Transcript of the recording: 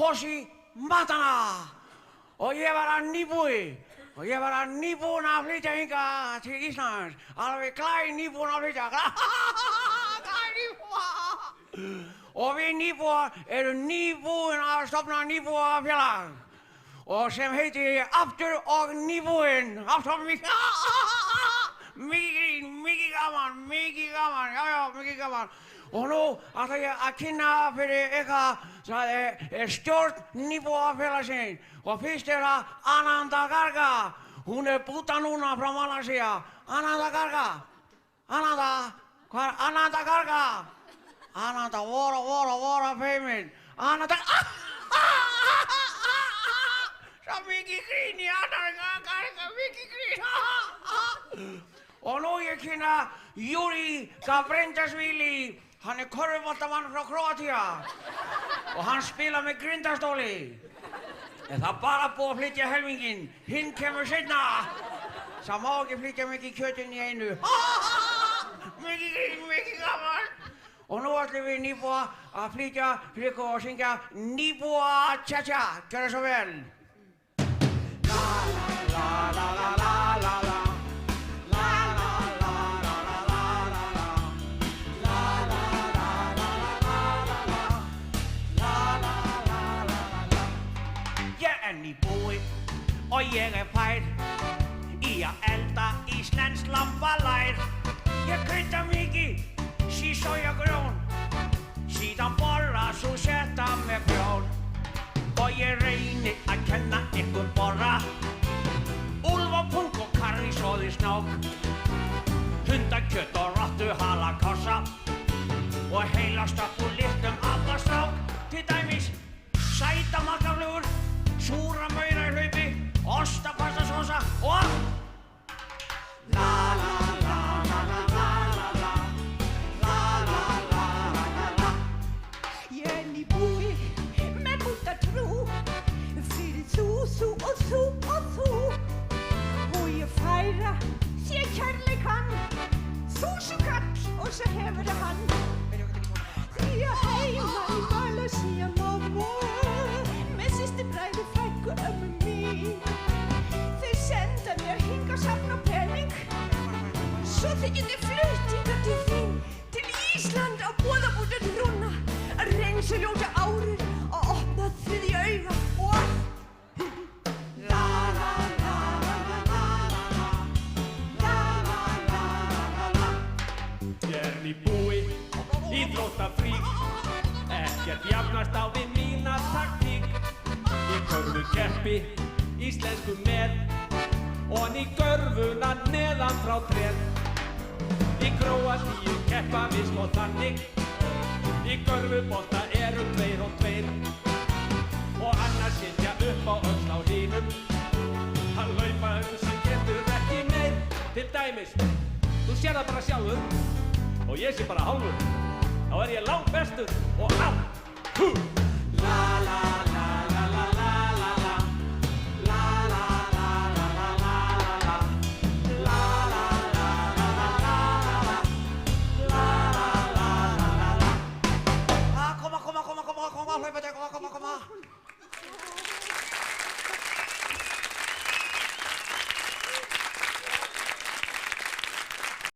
Vosi matana. Og ég var nýbúinn að flytja hingað til Íslands. Alveg nýbúinn að flytja. Nýbúinn. Og við nýbúar erum nýbúin að stofna nýbúafélag. Og sem heitir Aftur og Nýbúinn. Aftur mikið gaman, já, mikið gaman. Og nú ætla ég að kynna fyrir eitthvað sem stjórn nýbúafélagsins. Og fyrst það Ananda Garga. Hún búta núna frá Malasía. Ananda Garga. Hvað Ananda Garga? Ananda, voru feimin. Ananda, svo mikið grín í Ananda Garga, mikið grín. Og nú ég kynna Júri Gavrendasvili. Hann körfuboltamann frá Króatía. Og hann spila með grindastóli. En það bara búið að flytja helminginn. Hinn kemur seinna. Það má ekki flytja mikið kjötinn í einu. Mikið grín, mikið gaman. Og nú ætlum við nýbúa að flytja fyrir ykkur og syngja Nýbúa Tja-tja. Gjörðu svo vel. La la la la la la la. Nýbúi og ég fær í að elda íslenskt lambalær. Ég krydda mikið sísojagrjón, síðan borra svo seta með prjón. Og ég reyni að kenna ykkur borra úlfapung og karrí soði snák, hundakjöt og rottuhala kossa og heilastökk og liftum alla strák. Til dæmis sæta makkaflugur, súra maura í hlaupi, ostapastasósa og la la la la la la la la la la la la. Ég nýbúi með bútatrú fyrir þú og þú. Og ég færa þér kærleikann, þúsund kall og svo hefur hann. Því að heima í Malasía mamma með systrbræður frænku ömmu mín. Þau senda mér hingað safna pening, svo þau geti flutt hingað til þín, til Ísland á boðabúta trúna, að reynsa ljóta árið og opna þriðja auga og la la la la la la la la la la la. Ég nýbúi, íþróttafrík, ekkert jafnast á við mína taktík. Í körfukeppi, íslensku með, og í körfuna neðan frá tréð. Í Króatíu keppa við svo þannig, í körfubolta eru 2 og 2. Og annars sitja upp á öxl á línum, að laupa sem getur ekki meir. Til dæmis, þú sér það bara sjálfur, og ég sé bara hálfur. Þá ég langt bestur og allt. La la la.